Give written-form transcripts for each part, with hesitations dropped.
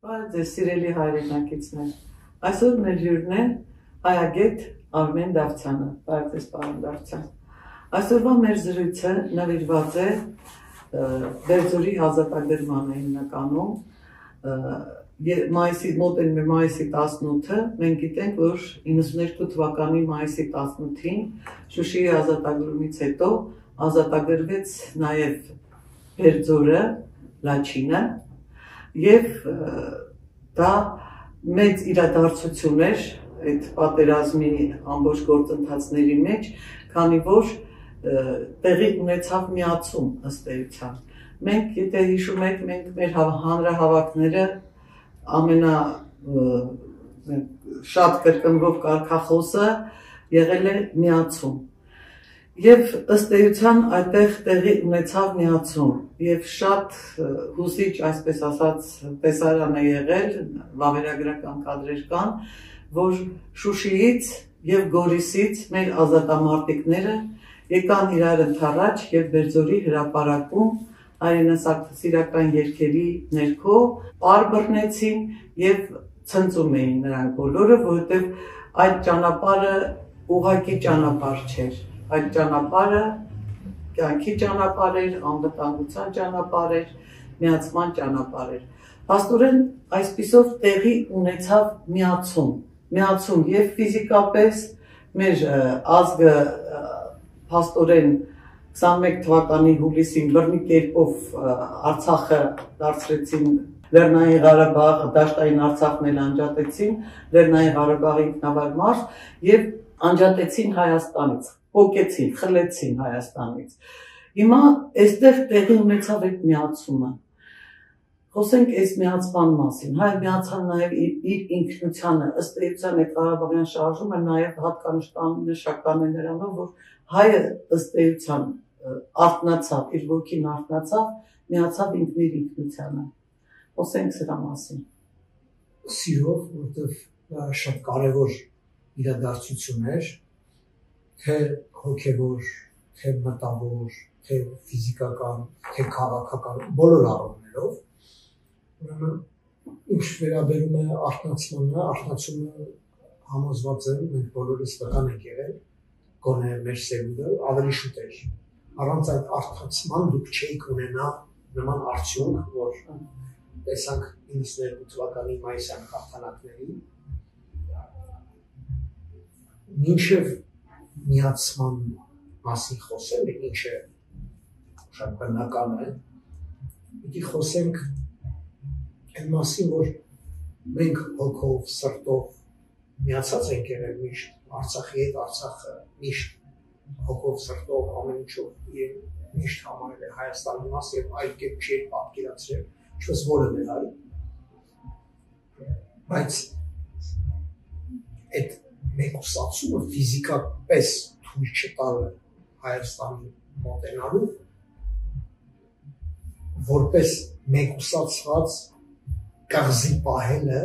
Ձեզ սիրելի հայրենակիցներ, այսօր մեր հյուրն է հայագետ Արմեն Դավթյանը, բարև պարոն Դավթյան։ Այսօրվա մեր զրույցը նվիրված է Բերձորի ազատագրմանը հիմնականում, մոտ են մայիսի 18-ը, մենք գիտենք, որ 92 թվականի մայիսի 18-ին Շուշիի ազատագրումից հետո ազատագրվեց նաև Բերձորը, Լաչինը, և դա մեծ իրադարձություն էր այդ պատերազմի ամբողջ գործընթացների մեջ, քանի որ տեղի ունեցավ միացում ըստ էության։ Մենք, եթե հիշում եք, մենք մեր հանրահավաքները շատ կրկնվող կարգախոսը եղել է միացում։ Եվ ըստ էության այդտեղ տեղի ունեցավ միացում և շատ հուզիչ, այսպես ասած, տեսարան է եղել, վավերագրական կադրեր կան, որ Շուշիից և Գորիսից մեր ազատամարտիկները եկան իրար ընդառաջ և Բերձորի հրապարակում հայրենասիրական երգերի ներքո պար բռնեցին և ցնծում էին նրանք բոլորը, որովհետև այդ ճանապարհը ուղղակի ճանապարհ չէր, այդ ճանապարհը կյանքի ճանապարհ էր, անվտանգության ճանապարհ էր, միացման ճանապարհ էր։ Փաստորեն այսպիսով տեղի ունեցավ միացում և ֆիզիկապես մեր ազգը փաստորեն 21 թվականի հուլիսին բռնի կերպով Արցախը դարձրեցին Լեռնային Ղարաբաղ, դաշտային Արցախն էլ անջատեցին, Լեռնային Ղարաբաղի ինքնավար մարզ և անջատեցին Հայաստանից, պոկեցին, խլեցին Հայաստանից։ Հիմա այստեղ տեղի ունեցավ այդ միացումը։ Խոսենք այս միացման մասին, հայը միացան նաև իր ինքնությանը, ըստ էության այդ Ղարաբաղյան շարժումը նաև հատկանշական է նրանով, որ հայը ըստ էության արթնացավ, իր ոգին արթնացավ, միացավ ինքն իր ինքնությանը։ Խոսենք սրա մասին։ Սիրով, որովհետև շատ կարևոր իրադարձություն էր, թե հոգևոր, թե մտավոր, թե ֆիզիկական, թե քաղաքական, բոլոր առումներով։ Ուրեմն, ինչ վերաբերում է արթնացմանը, արթնացումը համոզված եմ, մենք բոլորս վկան ենք եղել, գոնե մեր սերունդը ավելի շուտ էր։ Առանց այդ արթնացման դուք չէիք ունենա նման արդյունք, որ տեսանք 92 թվականի մայիսյան հաղթանակներին, մինչև միացման մասին խոսել, ինչը շատ բնական է, պիտի խոսենք այն մասին, որ մենք հոգով, սրտով միացած ենք եղել միշտ Արցախի հետ, Արցախը միշտ հոգով, սրտով, ամեն ինչով միշտ համարել է Հայաստանի մաս և այլ կերպ չի պատկերացրել, ինչպես որևէ հայ, բայց այդ մեկուսացումը ֆիզիկապես թույլ չտալը Հայաստանի մոտենալու, որպես մեկուսացված կղզի պահելը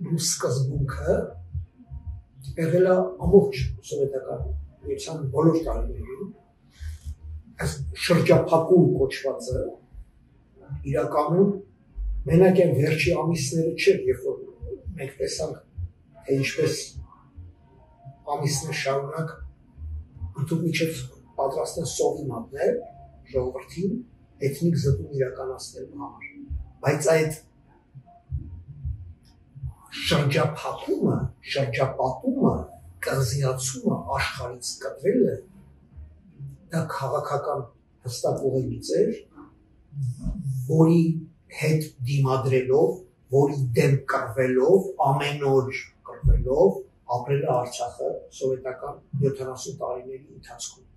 ու սկզբունքը եղել է ամբողջ սովետական միության բոլոր տարիներին, այս շրջափակում կոչվածը իրականում մենակ այն վերջի ամիսները չէր, երբ որ մենք տեսանք, թե ինչպես ամիսներ շարունակ ընդհանուր միջև պատրաստ են սովի մատնել ժողովրդին էթնիկ զտում իրականացնելու համար, բայց այդ շրջափակումը, շրջապատումը, կղզիացումը աշխարհից կտրելը, դա քաղաքական հստակ ուղեգիծ էր, որի հետ դիմադրելով, որի դեմ կռվելով, ամեն օր կռվելով, ապրել է Արցախը սովետական 70 տարիների ընթացքում։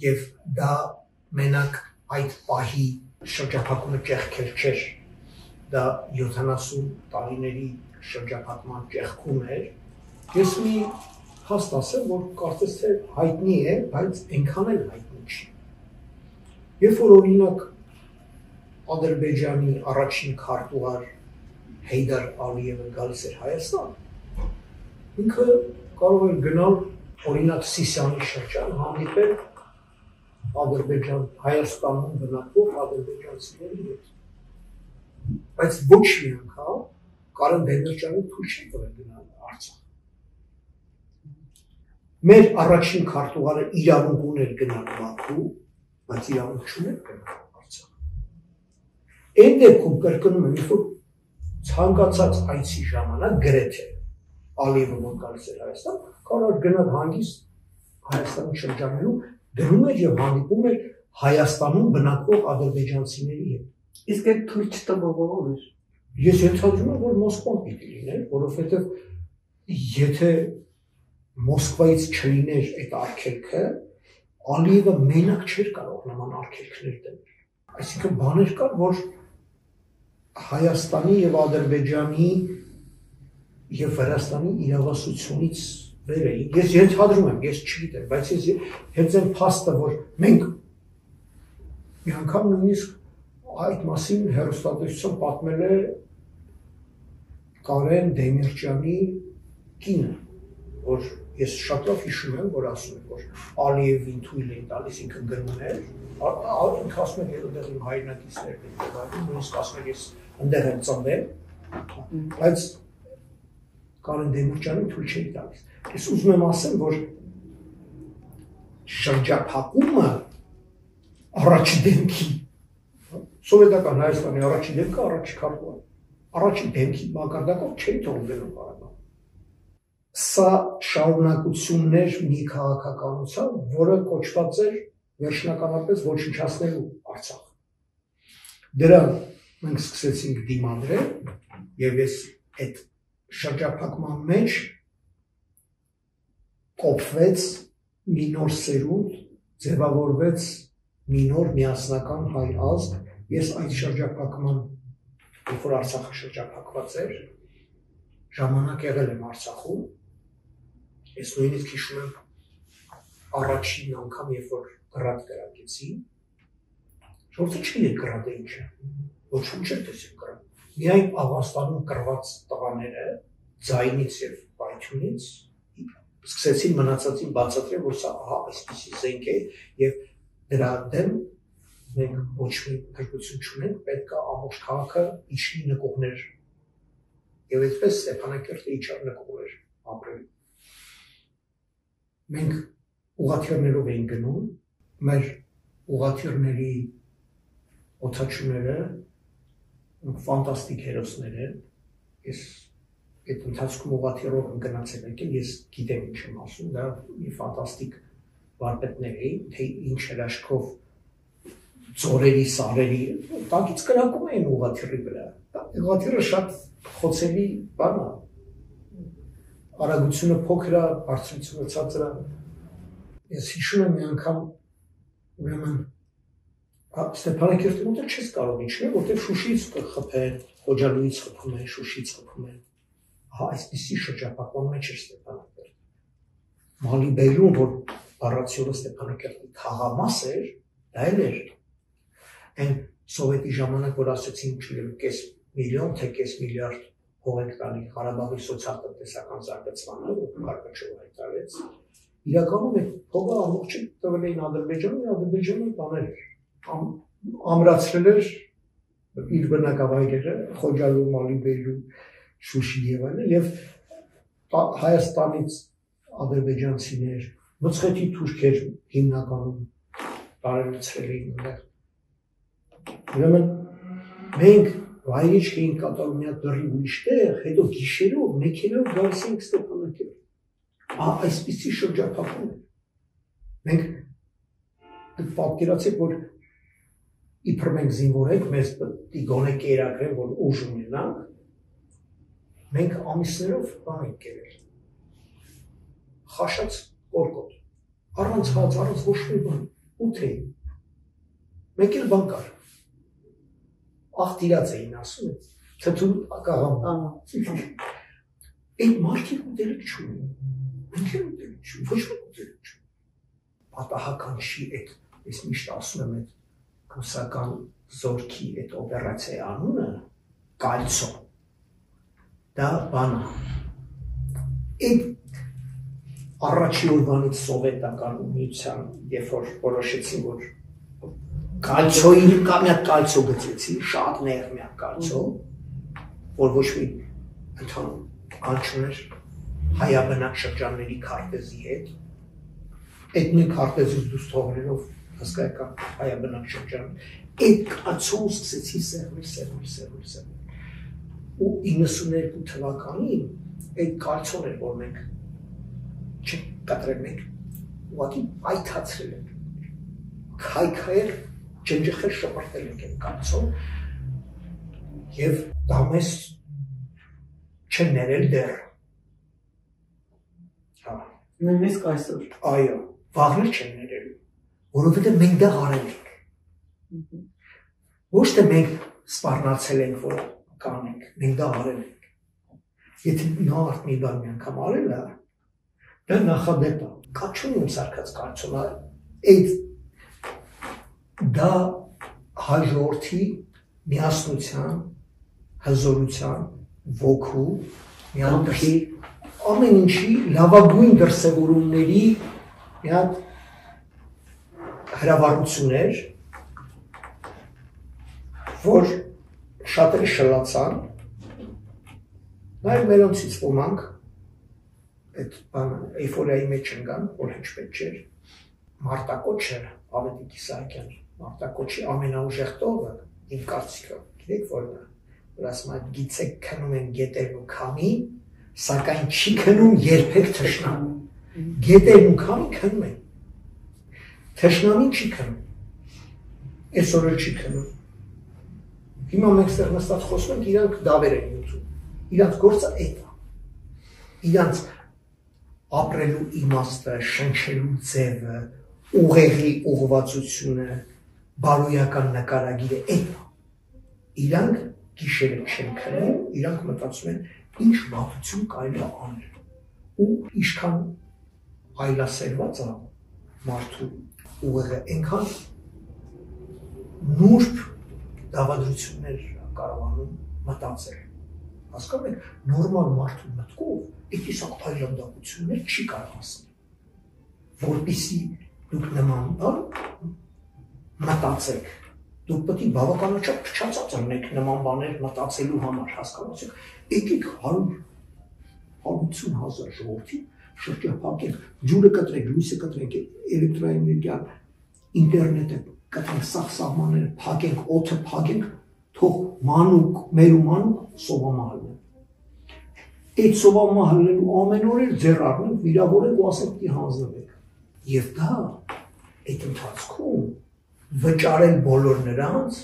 Եվ դա մենակ այդ պահի շրջափակումը ճեղքեր չէր, դա 70 տարիների շրջափակման ճեղքում էր։ Ես մի հաստ ասեմ, որ կարծես թե հայտնի է, բայց այնքան էլ հայտնի չի։ Երբ որ օրինակ Ադրբեջանի առաջին քարտուղար Հեյդար Ալիևը գալիս էր Հայաստան, ինքը կարող էր գնալ օրինակ Սիսիանի շրջան հանդիպել Ադրբեջան, Հայաստանում բնակվող ադրբեջանցիների հետ։ բայց ոչ մի անգամ Կարեն Դեմիրճյանը թույլ չի տվել գնալ Արցախ։ Մեր առաջին քարտուղարը իրավունք ուներ գնալ Բաքու, բայց իրավունք չուներ գնալ Արցախ։ Այն դեպքում կրկնում եմ, որ ցանկացած այցի ժամանակ գրեթե Ալիևը որ գալիս էր Հայաստան, կարող գնալ հանգիստ Հայաստանի շրջանում դնում էր եւ հանդիպում էր Հայաստանում բնակվող ադրբեջանցիների հետ։ Իսկ այդ թույլ չտվողով էր։ Ես ենթադրում եմ, որ Մոսկվան պիտի լիներ, որովհետեւ եթե Մոսկվայից չլիներ այդ արգելքը, Ալիևը մենակ չէր կարող նման արգելքներ դնել։ Այսինքն բաներ կար, որ Հայաստանի եւ Ադրբեջանի եւ Վրաստանի իրավասությունից վեր էին։ Ես ենթադրում եմ, ես չգիտեմ, բայց ես հենց այն փաստը, որ մենք մի անգամ նույնիսկ այդ մասին հեռուստատեսություն պատմել է Կարեն Դեմիրճյանի կինը, որ ես շատ լավ հիշում եմ, որ ասում եմ, որ Ալիևին թույլ էին տալիս, ինքը գնում էր, ինքը ասում է, այդտեղ իմ հայրենակիցներն են եղել, նույնիսկ ասում եմ, ես այնտեղ եմ ծնվել, բայց Կարեն Դեմիրճյանին թույլ չէին տալիս։ Ես ուզում եմ ասեմ, որ շրջափակումը առաջի դեմքի, սովետական Հայաստանի առաջի դեմքը առաջի քարտուղար, առաջի դեմքի մակարդակով չէի թողում գնում Ղարաբաղ։ Սա շարունակություններ մի քաղաքականության, որը կոչված էր վերջնականապես ոչնչացնելու Արցախ։ Դրան մենք սկսեցինք դիմադրել եւ ես այդ շրջափակման մեջ կոփվեց մի նոր սերունդ, ձևավորվեց մի նոր միասնական հայ ազգ։ Ես այդ շրջափակման, երբ որ Արցախը շրջափակված էր, ժամանակ եղել եմ Արցախում, ես նույնիսկ հիշում եմ առաջին անգամ, երբ որ գրադ կրակեցի, ժողովուրդը չգիտեր գրադը ինչ է, ոչ ոք չէր տեսել գրադ։ Միայն Աֆղանստանում կրված տղաները ձայնից եւ պայթյունից սկսեցին մնացածին բացատրել, որ սա այսպիսի զենք է եւ դրա դեմ մենք ոչ մի փրկություն չունենք, պետք է ամբողջ քաղաքը իջնի նկողներ։ Եվ այդպես Ստեփանակերտը իջավ նկողներ ապրել։ Մենք ուղղաթիռներով էինք գնում, մեր ուղղաթիռների օդաչուները ֆանտաստիկ հերոսներ են։ Ես այդ ընթացքում ուղղաթիռով գնացել եկել, ես գիտեմ ինչ եմ ասում, դա մի ֆանտաստիկ վարպետներ էին, թե ինչ հրաշքով ձորերի, սարերի, տակից կրակում էին ուղղաթիռի վրա։ Ուղղաթիռը շատ խոցելի բան է, արագությունը փոքր է, բարձրությունը ցածր է։ Ես հիշում եմ մի անգամ, ուրեմն Ստեփանակերտի մոտ չես կարող իջնել, որտեղ Շուշիից կխփեն, Խոջալույից խփում են, Շուշիից խփում են։ Այսպիսի շրջափակման մեջ էր Ստեփանակերտը։ Մալիբեյրում, որ բառացիորը Ստեփանակերտի թաղամաս էր, դա էլ էր։ Այն սովետի ժամանակ, որ ասեցին, չգիտեմ, կես միլիոն, թե կես միլիարդ հող ենք տալի Ղարաբաղի սոցիալ-տնտեսական զարգացմանը, որ Գորբաչովը հայտարարեց, իրականում այդ փողը ամբողջը տվել էին Ադրբեջանին, Ադրբեջանը տանել էր, ամրացրել էր իր բնակավայրերը, Խոջալու, Մալիբեյրու, Շուշի եւ այլն, եւ Հայաստանից ադրբեջանցիներ, մցխետի թուրքեր հիմնականում տարելցրել էին այնտեղ։ Ուրեմն մենք վայրիչք էինք կատարում մի հատ դրի ուրիշ տեղ, հետո գիշերով մեքենայով գալիս էինք Ստեփանակերտ։ Այսպիսի շրջափակում էր։ Մենք պատկերացեք, որ իբր մենք զինվոր ենք, մեզ պետք է գոնե կերակրեն, որ ուժ ունենանք, մենք ամիսներով բան ենք կերել։ Խաշած կորկոտ, առանց հաց, առանց ոչ մի բան, ուտ էին։ Մեկ էլ բան կար։ Աղտիրած էին ասում, թթու կաղամ։ Այդ մարդիկ ուտելիք չունեն, մենք էլ ուտելիք չունեն, ոչ ոք ուտելիք չունեն։ Պատահական չի այդ, ես միշտ ասում եմ այդ ռուսական զորքի այդ օպերացիայի անունը կալցո։ Դա բան է։ Այդ առաջի օրվանից սովետական միության, երբ որ որոշեցին, որ Կալցոյի մի հատ կալցո գծեցի, շատ նեղ մի հատ կալցո, որ ոչ մի ընդհանուր կալ չուներ հայաբնակ շրջանների քարտեզի հետ։ Այդ նույն քարտեզից դուրս թողնելով հսկայական հայաբնակ շրջան, այդ կալցոն սկսեցի սեղմել։ Ու 92 թվականին այդ կալցոն էր, որ մենք չկտրել ենք, ուղղակի պայթացրել ենք, քայքայել, ջնջխել շպրտել ենք այդ կալցոն և դա մեզ չեն ներել դեռ։ Նույնիսկ այսօր։ Այո, վաղներ չեն ներելու, որովհետև մենք դա արել ենք։ Ոչ թե մենք սպառնացել ենք, որ կանենք, մենք դա արել ենք։ Եթե նա արդ մի բան մի անգամ արել է, դա նախադեպ է, կաչուն եմ սարկած կալցոնը, դա հաջորդի միասնության, հզորության, ոգու, միանքի, ամեն ինչի լավագույն դրսևորումների մի հատ հրավառություն էր, որ շատերը շլացան, նաև մերոնցից ոմանք այդ էյֆորիայի մեջ ընկան, որ հենց պետք չէր, Մարտակոչը Ավետիք Իսահակյանի, Մարտակոչի ամենաուժեղ տողը, իմ կարծիքով, գիտեք որն է, որ ասում է գիծեք քնում են գետերն ու քամին, սակայն չի քնում երբեք թշնամին։ Գետերն ու քամին քնում են, թշնամին չի քնում, այսօր էլ չի քնում։ Հիմա մենք ստեղ նստած խոսում ենք, իրանք դավեր են ուտում, իրանք գործը էդ է, իրանք ապրելու իմաստը, շնչելու ձևը, ուղեղի ուղղվածությունը, բարոյական նկարագիրը էդ է։ Իրանք գիշերը չեն քնում, իրանք մտածում են ինչ վատություն կարելի է անել ու ինչքան այլասերված է մարդու ուղեղը, այնքան նուրբ դավադրություններ կարողանում մտածել։ Հասկանում եք, նորմալ մարդու մտքով այդ իսակ այլանդակություններ չի կարող ասել, որպեսզի դուք նման բան մտածեք, դուք պետք է բավականաչափ փչացած լինեք նման բաներ մտածելու համար, հասկանում եք, եկեք 150,000 ժողովրդի շրջափակենք, ջուրը կտրենք, լույսը կտրենք, էլեկտրոէներգիան, ինտերնետը կտրենք, սահմանները փակենք, օդը փակենք, թող մանուկ, մեր ու մանուկ սովամահալն է։ Այդ սովամահալնելու ամեն օր էլ ձեռ առնենք, վիրավորենք ու ասենք պիտի հանձնվենք։ Եվ դա այդ ընթացքում վճարել բոլոր նրանց,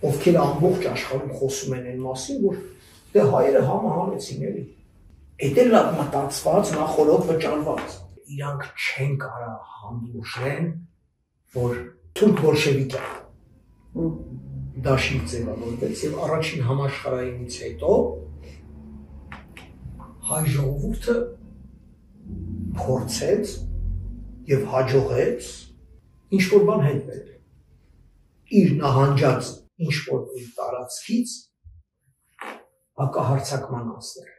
ովքեր ամբողջ աշխարհում խոսում են այն մասին, որ դե հայերը համահանեցին էլի։ Այդ էլ լավ մտածված, նախորդ վճարված։ Իրանք չեն կարող հանդուրժեն, որ թուրք բոլշևիկ է։ Դաշինք ձևավորվեց եւ առաջին համաշխարհայինից հետո հայ ժողովուրդը փորձեց եւ հաջողեց ինչ-որ բան հետվել։ Իր նահանջած ինչ-որ մի տարածքից հակահարձակման անցնել։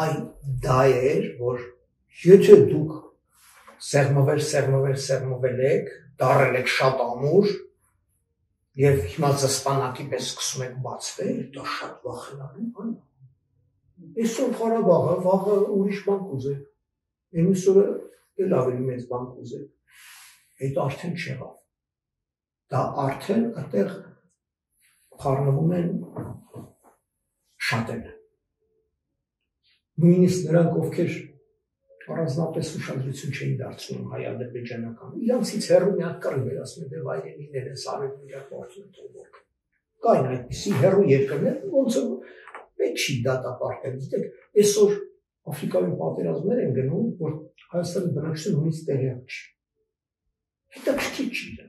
Այն դա էր, որ եթե դուք սեղմվել եք, դարել եք շատ ամուր եւ հիմա զսպանակի պես սկսում եք բացվել, դա շատ վախենալու բան է։ Այսօր Ղարաբաղը, վաղը ուրիշ բան կուզեք, մյուս օրը էլ ավելի մեծ բան կուզեք, այդ արդեն չեղավ։ Դա արդեն այդտեղ խառնվում են շատերը։ Նույնիսկ նրանք, ովքեր առանձնապես ուշադրություն չէին դարձնում հայ-ադրբեջանական, իրանցից հեռու մի հատ կռիվ էր, ասում են, դե վայրենիներ են սարերում իրար գործում են թողորք։ Կային այդպիսի հեռու երկրներ, ոնց պետք չի դատապարտել։ Գիտեք, այսօր Աֆրիկայում պատերազմներ են գնում, որ Հայաստանի բնակչությունը նույնիսկ տեղյակ չի։ Հետաքրքիր չի դա։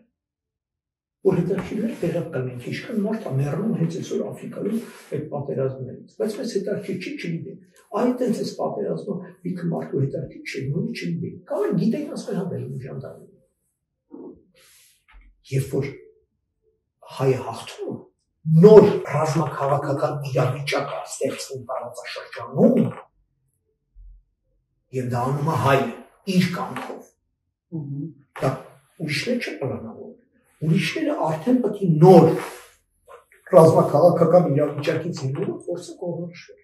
Որ հետաքրքիր տեղյակ կլինենք, ինչքան մարդ է մեռնում հենց այսօր Աֆրիկայում այդ պատերազմներից, բայց մեզ հետաքրքիր չի, չգիտենք։ Այդ հենց այս պատերազմը լիքը մարդու հետաքրքիր չի, նույնիսկ չգիտենք։ Կարող գիտենք ասել հանդերձ ժանդարմի։ Երբ որ հայը հաղթում, նոր ռազմաքաղաքական իրավիճակ է ստեղծվում տարածաշրջանում, եւ դա անում է հայը իր կամքով։ Դա ուրիշները չպլանավորեն։ Ուրիշները արդեն պետք է նոր ռազմաքաղաքական իրավիճակից ելնելով փորձը կողմնորոշել։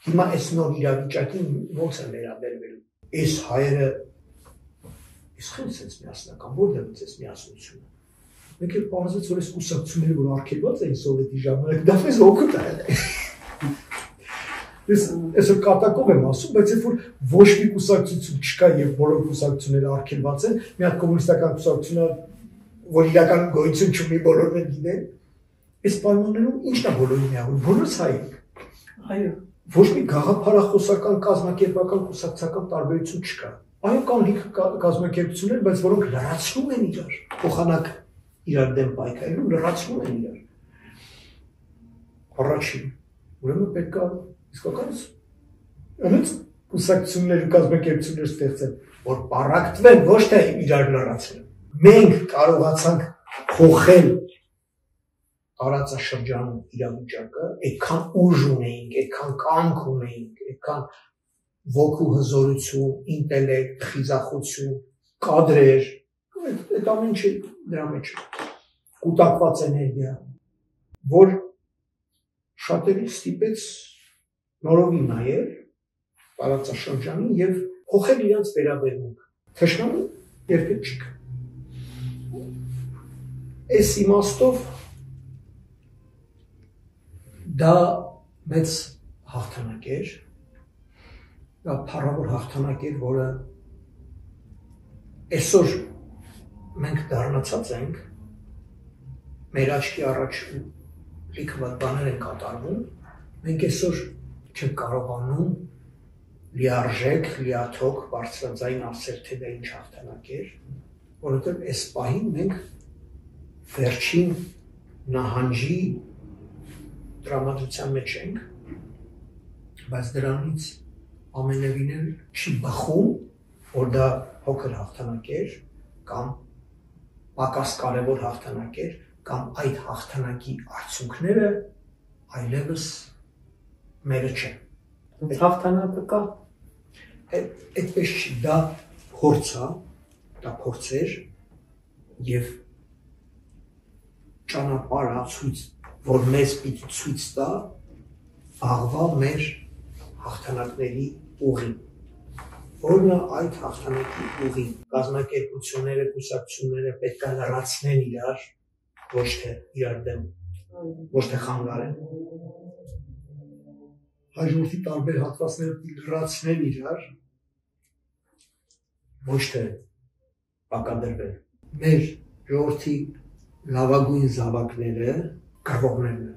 Հիմա այս նոր իրավիճակին ո՞նց է վերաբերվելու։ Այս հայերը Իսկ խենց էս միասնական, որտեղից էս միասնությունը։ Մեկ էլ պարզեց, որ այս կուսակցությունները, որ արգելված էին սովետի ժամանակ, դա մեզ օգուտ է եղել։ Ես այսօր կատակով եմ ասում, բայց երբ որ ոչ մի կուսակցություն չկա եւ բոլոր կուսակցությունները արգելված են, մի հատ կոմունիստական կուսակցությունը, որ իրականում գոյություն չունի, բոլորն են գիտեն, այս պայմաններում ի՞նչն է բոլորին միավորում, բոլորս հայ ենք։ Այո։ Ոչ մի գաղափարախոսական, կազմակերպական, կուսակցական տարբերություն չկա։ Այո, կան լիք կազմակերպություններ, բայց որոնք լրացնում են իրար, փոխանակ իրար դեմ պայքարելու, լրացնում են իրար։ Առաջին, ուրեմն պետք է իսկական այնց կուսակցություններ ու կազմակերպություններ ստեղծել, որ պարակտվեն, ոչ թե իրար լրացնեն։ Մենք կարողացանք փոխել տարածաշրջանում իրավիճակը, այդքան ուժ ունեինք, այդքան կամք ունեինք, այդքան ոգու հզորություն, ինտելեկտ, խիզախություն, կադրեր, այդ ամեն ինչը դրա մեջ է, կուտակված էներգիա, որ շատերի ստիպեց նորովի նայել տարածաշրջանին եւ փոխել իրենց վերաբերմունքը։ Թշնամու երբեք չկա։ Այս իմաստով դա մեծ հաղթանակ էր, դա փառավոր հաղթանակ էր, որը այսօր մենք դառնացած ենք, մեր աչքի առաջ լիքը բաներ են կատարվում, մենք այսօր չենք կարողանում լիարժեք, լիաթոք բարձրաձայն ասել, թե դա ինչ հաղթանակ էր, որովհետև այս պահին մենք վերջին նահանջի տրամադրության մեջ ենք, բայց դրանից ամենևին էլ չի բխում, որ դա փոքր հաղթանակ էր, կամ պակաս կարևոր հաղթանակ էր, կամ այդ հաղթանակի արդյունքները այլևս մերը չեն։ Հաղթանակը կա։ Այդպես չի, դա փորձ է, դա փորձ էր եւ ճանապարհ ցույց, որ մեզ պիտի ցույց տա աղվա մեր հաղթանակների ուղին։ Որն է այդ հաղթանակի ուղին։ Կազմակերպությունները, կուսակցությունները պետք է լրացնեն իրար, ոչ թե իրար դեմ, ոչ թե խանգարեն։ Հաջորդի տարբեր հատվածները լրացնեն իրար, ոչ թե պակադրվեն։ Մեր ժողովրդի լավագույն զավակները կռվողներն են,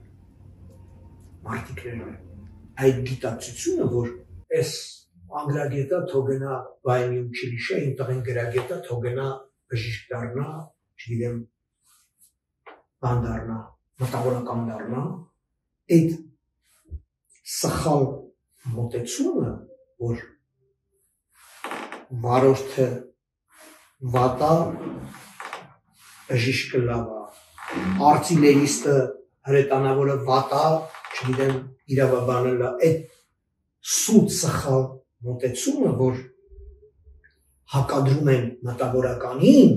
մարդիկներն են։ Այդ գիտակցությունը, որ այս անգրագետը թող գնա վայնի ու չլիշա, իմ տղեն գրագետը թող գնա բժիշկ դառնա, չգիտեմ, բան դառնա, մտավորական դառնա, այդ սխալ մոտեցումը, որ վարորդը վատա, բժիշկը լավա, արցիլերիստը հրետանավորը վատա, չգիտեմ, իրավաբանը լա, այդ սուտ սխալ մոտեցումը, որ հակադրում են մտավորականին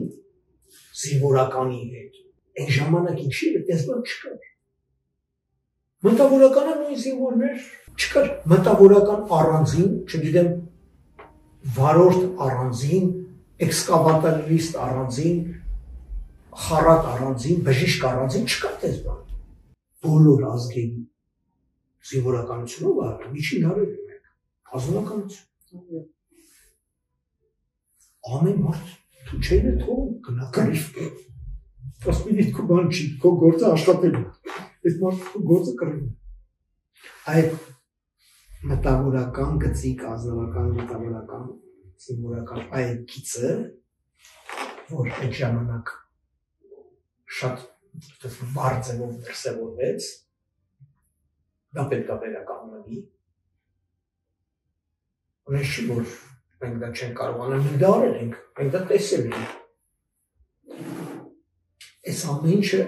զինվորականի հետ, այն ժամանակ ինչի է, տեսնալ չկար։ Մտավորականը նույն զինվորներ չկար, մտավորական առանձին, չգիտեմ, վարորդ առանձին, էքսկավատորիստ առանձին, խառատ առանձին, բժիշկ առանձին չկար տեսնալ։ Բոլոր ազգերի զինվորականությունով միջին հարել ենք, ազնվականություն։ Ամեն մարդ դու չեն է թող գնա կռիվ։ Ասում են քո բան չի, քո գործը աշխատել է։ Այս մարդու գործը կռիվ է։ Այդ մտավորական գծիկ, ազնվական, մտավորական, զինվորական այդ գիծը, որ այդ ժամանակ շատ բարձրով դրսևորվեց, դա պետք է վերականգնվի։ Ունես չի, որ մենք դա չենք կարողանում, մենք դա արել ենք, մենք դա տեսել ենք։ Այս ամեն ինչը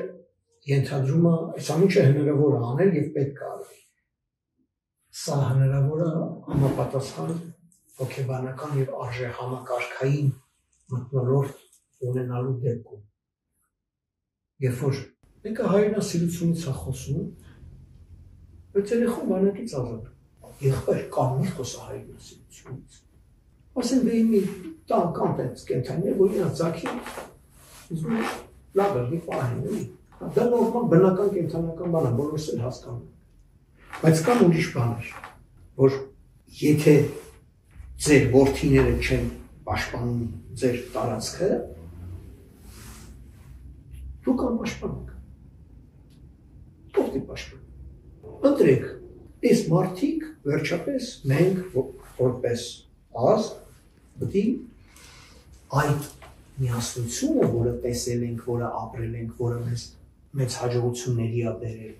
ենթադրում է, այս ամեն ինչը հնարավոր է անել եւ պետք է արել։ Սա հնարավոր է համապատասխան հոգեբանական եւ արժեհամակարգային մթնոլորտ ունենալու դեպքում։ Երբ որ մեկը հայրենասիրությունից է խոսում, բայց երեխան բանակից ազատ։ Եղբայր կամ մի խոսա հայրենասիրությունից։ Ասեն դե մի տան կանտենց կենթանիներ, որ իրան ձագի ուզում լավ է, մի պահին էլի։ Դա նորմալ բնական կենթանական բան է, բոլորս էլ հասկանում։ Բայց կան ուրիշ բաներ, որ եթե ձեր որդիները չեն պաշտպանում ձեր տարածքը, դուք անպաշտպան եք։ Ո՞վ դի պաշտպան։ Ընտրեք, այս մարդիկ վերջապես մենք որպես ազգ պետք է այդ միասնությունը, որը տեսել ենք, որը ապրել ենք, որը մեծ հաջողությունների ա բերել,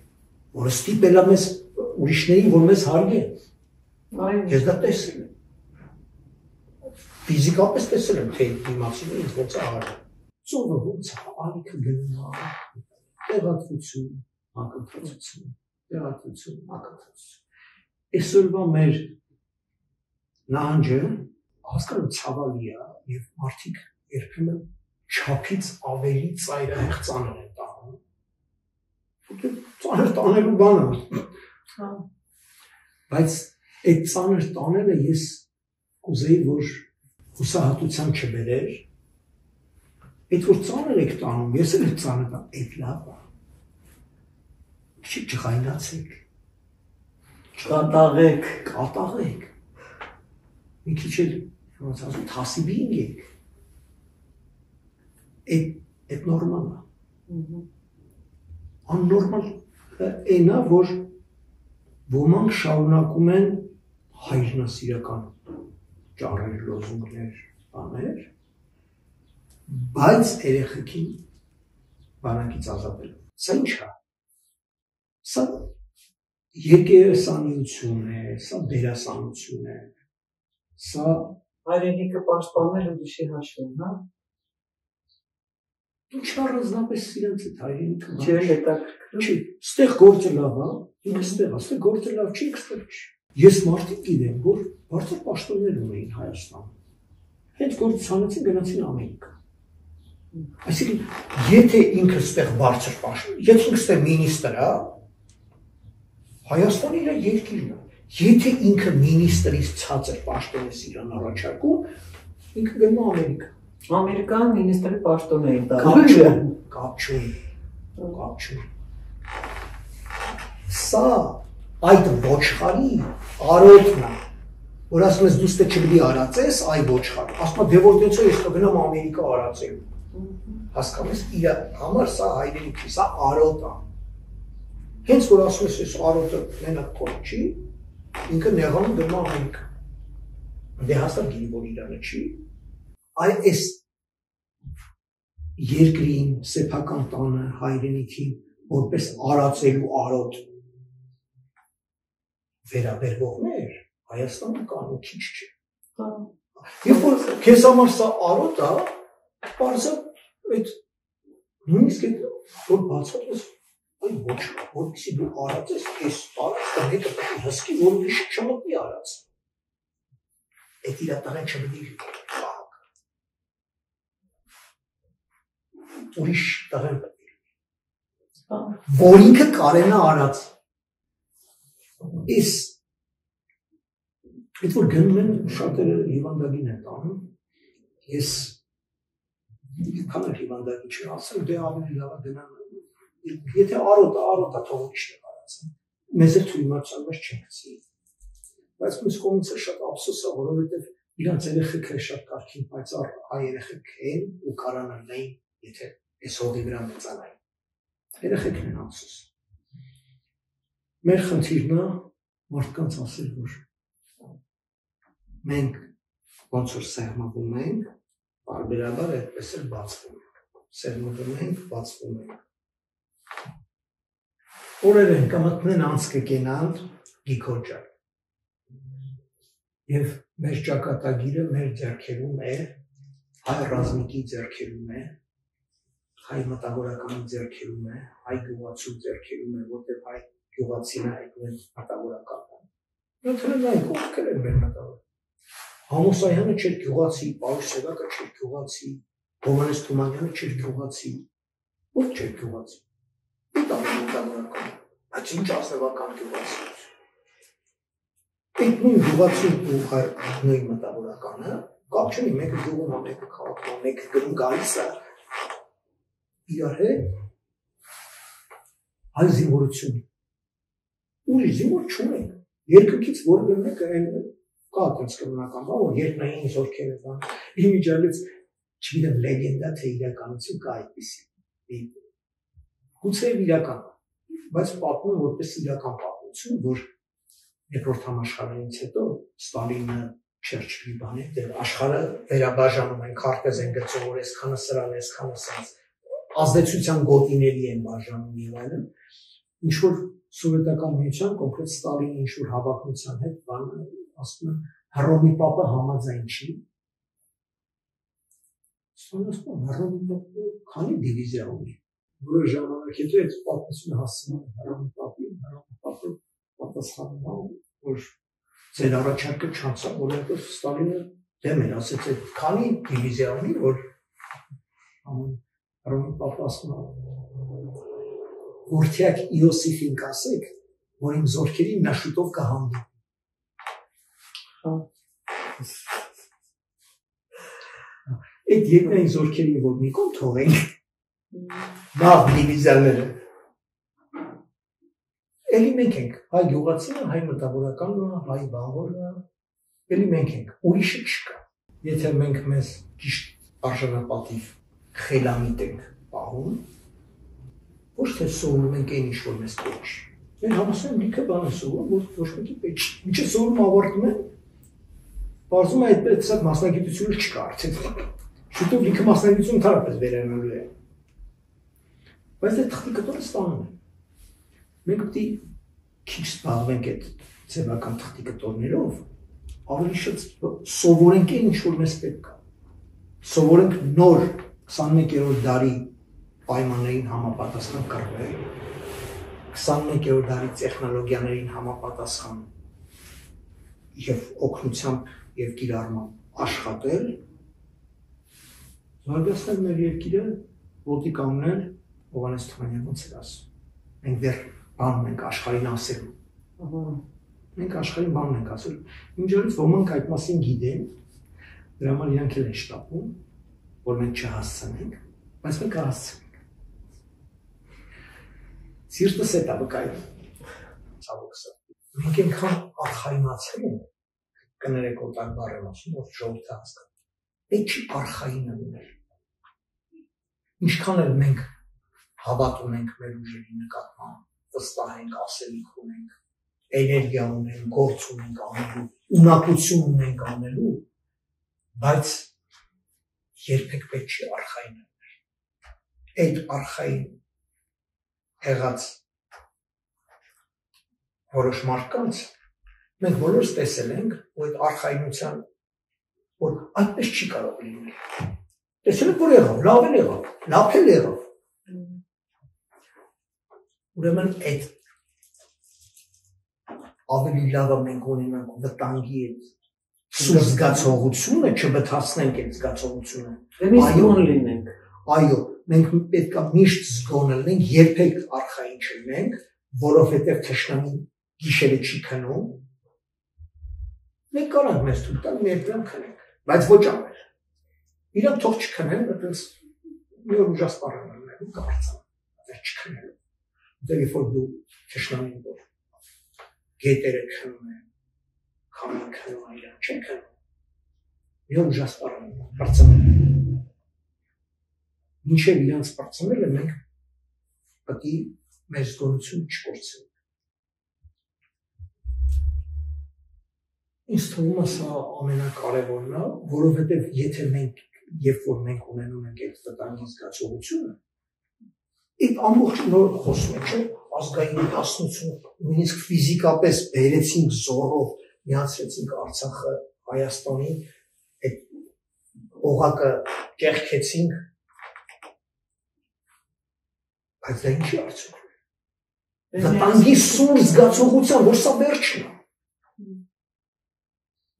որը ստիպել է մեզ ուրիշներին, որ մեզ հարգեն։ Ես դա տեսել եմ։ Ֆիզիկապես տեսել եմ, թե դիմացինը ինձ ոնց է արել։ Ծովը ոնց է, ալիքը գնում է, տեղատվություն, ակնթարցություն, տեղատվություն, ակնթարցություն։ Այսօրվա մեր նահանջը հասկանում ցավալի է, եւ մարդիկ երբեմն չափից ավելի ծայրահեղ ծանր են տանում։ Ծանր տանելու բան է։ Բայց այդ ծանր տանելը ես կուզեի, որ հուսահատության չբերեր։ Այդ որ ծանր եք տանում, ես էլ ծանր տամ, այդ լավ է։ Չղայնացեք։ Կատաղեք։ Մի քիչ էլ ոնց ասում, թասիբին եք։ Այդ նորմալ է։ Աննորմալ այն է, որ ոմանք շարունակում են հայրենասիրական ճառեր, լոզունգներ, բաներ, բայց երեխեքին բանակից ազատել։ Սա ինչ է։ Սա եկեղեցանություն է, սա դերասանություն է, սա հայրենիքը պաշտպանել ուրիշի հաշվին, հա։ Դու չառանձնապես իրենց այդ հայրենիքը Չէ, հետաքրքրում։ Չի, ստեղ գործը լավ է, ինքը ստեղ է, ստեղ գործը լավ չի, ստեղ չի։ Ես մարդիկ գիտեմ, որ բարձր պաշտոններ ունեին Հայաստանում։ Հենց գործ ցանեցին գնացին Ամերիկա։ Այսինքն, եթե ինքը ստեղ բարձր պաշտոն, եթե ինքը ստեղ մինիստրը է, Հայաստանը իր երկիրն է։ Եթե ինքը մինիստրից ցածր պաշտոնես իրան առաջարկում, ինքը գնում է Ամերիկա։ Ամերիկան մինիստրի պաշտոն էին տալու։ Կապ չունի։ Սա այդ ոչխարի արոտն է, որ ասում ես դու ստե չպետք է արածես, այ ոչխար։ Ասում է դե որ դեցո ես կգնամ Ամերիկա արածելու։ Հասկանում ես, իր համար սա հայրենիք չի, սա արոտ է։ Հենց որ ասում ես արոտը մենակ կողմ չի, ինքը նեղանում գնում Ամերիկա։ Դե հաստատ գիտի, որ իրանը չի, այս երկրին, սեփական տանը, հայրենիքին, որպես արածելու արոտ վերաբերվողներ Հայաստանում կան ու քիչ չէ։ Երբ որ քեզ համար սա արոտ է, բարձր այդ նույնիսկ այդ որ բացատրես այ ոչ, որպեսզի դու արածես, այս տարածքը հետը պետք է հսկի, որ ուրիշ չմտնի արած։ Այդ իր տանը չպետք է ուրիշ տղեն պետք է որ ինքը կարենա արած։ Այս այդ որ գնում են շատերը հիվանդագին են տանում, ես քան հիվանդագին չի ասեմ, դե ավելի լավ է գնան, եթե արոտա թողու չտեղ արած, մեզ էլ թույլտվության մեջ չենք ծի, բայց մյուս կողմից է շատ ափսոս է, որովհետև իրանց երեխեքը շատ կարգին պայծառ երեխեք են ու կարանային, եթե այս հողի վրա մեծանային, երեխեքն են ափսոս։ Մեր խնդիրն է մարդկանց ասել, որ մենք ոնց որ սեղմվում ենք, բարբերաբար այդպես էլ բացվում ենք, սեղմվում ենք, բացվում ենք։ Օրեր են կմտնեն անց կկենան գիքոջակ։ Եվ մեր ճակատագիրը մեր ձեռքերում է, հայ ռազմիկի ձեռքերում է, հայ մտավորականի ձեռքերում է, հայ գյուղացու ձեռքերում է, որտեղ հայ գյուղացին այդ մտավորականն է։ Նույնիսկ այն կողքեր են մեր մտավոր։ Համոսայանը չէր գյուղացի, Պարուս Սևակը չէր գյուղացի, Հովհաննես Թումանյանը չէր գյուղացի, ով չէր գյուղացի, այդ ամենատավորական, բայց ինչ ազնվական գյուղացիություն։ Այդ նույն գյուղացին ու նույն մտավորականը, կապ չունի, մեկը գյուղում է, մեկը քաղաքում է, մեկը գրում գալիս է, իրար հետ այլ զինվորություն։ Ուրիշ զինվոր չունենք, երկրքից որևէ մեկը կա այդպես կրոնական բան, որ երկնային զորքերը բան, իմիջիալից չգիտեմ լեգենդա թե իրականություն կա այդպիսի։ Գուցե իրական, բայց պատմում որպես իրական պատմություն, որ Երկրորդ համաշխարհայինից հետո Ստալինը Չերչիլի բան է, աշխարհը վերաբաժանում են, քարտեզ են գծում, որ այսքանը սրան, այսքանը սրանց, ազդեցության գոտիների են բաժանում եւ այլն։ Ինչ որ սովետական միության կոնկրետ Ստալինի ինչ որ հավակնության հետ բան ասում են Հռոմի Պապը համաձայն չի։ Ստալինը Հռոմի Պապը քանի դիվիզիա ունի։ Որոշ ժամանակ հետո այդ պատմությունը հասցնում է Հռոմի Պապին, Հռոմի Պապը պատասխանում է, որ ձեր առաջարկը չանցա, որովհետև Ստալինը դեմ էր ասեց այդ քանի դիվիզիա ունի, որ Հռոմի Պապը ասում է Որդյակ Իոսիֆին կասեք, որ իմ զորքերին նա շուտով կհանդիպի։ Այդ երկնային զորքերին որ մի կողմ թողենք, լավ դիվիզիաները Էլի մենք ենք, հայ գյուղացին, հայ մտավորականն, հայ բանվորը, էլի մենք ենք, ուրիշը չկա։ Եթե մենք մեզ ճիշտ արժանապատիվ խելամիտ ենք պահում, ոչ թե սովորում ենք այն ինչ որ մեզ պետք չի։ Մենք համասարում լիքը բան են սովորում, որ ոչ մեկի պետք չի։ Մինչև սովորում ավարտում են, բարձում է այդպես մասնագիտությունը չկա արդեն։ Շուտով լիքը մասնագիտություն թարապես վերանալու է։ Բայց այդ թղթի կտորը ստանում են։ Մենք պետք է քիչ զբաղվենք այդ ձևական թղթի կտորներով, ավելի շատ սովորենք այն ինչ որ մեզ պետք է։ Սովորենք նոր 21-րդ դարի պայմաններին համապատասխան կռվել, 21-րդ դարի տեխնոլոգիաներին համապատասխան եւ օգնությամբ եւ կիրառմամբ աշխատել, զարգացնել մեր երկիրը, ոտի կանգնել, Հովհաննես Թումանյանը ոնց էր ասում։ Մենք դեռ բանում ենք աշխարհին ասելու։ Մենք աշխարհին բանում ենք ասելու։ Մինչդեռ ոմանք այդ մասին գիտեն, դրա համար իրանք էլ են շտապում, որ մենք չհասցնենք, բայց մենք կհասցնենք։ Սիրտս է դա վկայում։ Ցավոք սա։ Մենք այնքան արխայնացել ենք, կներեք օտար բառ եմ ասում, որ ժողովուրդը հասկանա։ Պետք չի արխային լինել։ Ինչքան էլ մենք հավատ ունենք մեր ուժերի նկատմամբ, վստահ ենք, ասելիք ունենք, էներգիա ունենք, գործ ունենք անելու, ունակություն ունենք անելու, բայց երբեք պետք չի արխային լինել։ Այդ արխային եղած որոշ մարդկանց մենք բոլորս տեսել ենք, որ այդ արխայնության որ այդպես չի կարող լինել։ Տեսել եք, որ եղավ, լավ էլ եղավ, լավ էլ եղավ։ Ուրեմն այդ ավելի լավը մենք ունենանք վտանգի այդ սուր զգացողությունը, չբթացնենք այդ զգացողությունը։ Այո, լինենք։ Այո, մենք պետք է միշտ զգոնել լինենք, երբեք արխային չլինենք, որովհետև թշնամին գիշերը չի քնում։ Մենք կարող ենք մեզ թույլ տալ, մի երկրամ քնենք, բայց ոչ ամեն։ Իրանք թող չքնեն, այդպես մի օր ուժասպառան լինելու կարծեմ, այլ չքնելու։ Դեռ որ դու թշնամին որ գետերը քնում են, քամին քնում է, իրանք չեն քնում։ Մի օր ուժասպառան բարձրանում։ Մինչև իրանց բարձրանելը մենք պետք է մեր զգոնություն չկորցնենք։ Ինձ թվում է սա ամենակարևորն է, որովհետև եթե մենք երբ որ մենք ունենում ենք այդ վտանգի զգացողությունը, այդ ամբողջ նոր խոսում ենք, չէ՞, ազգային հասնություն, նույնիսկ ֆիզիկապես բերեցինք զորով, միացրեցինք Արցախը Հայաստանին, այդ օղակը կեղքեցինք, բայց դա ինչի արդյունք է։ Վտանգի սուր զգացողության, որ սա վերջն է։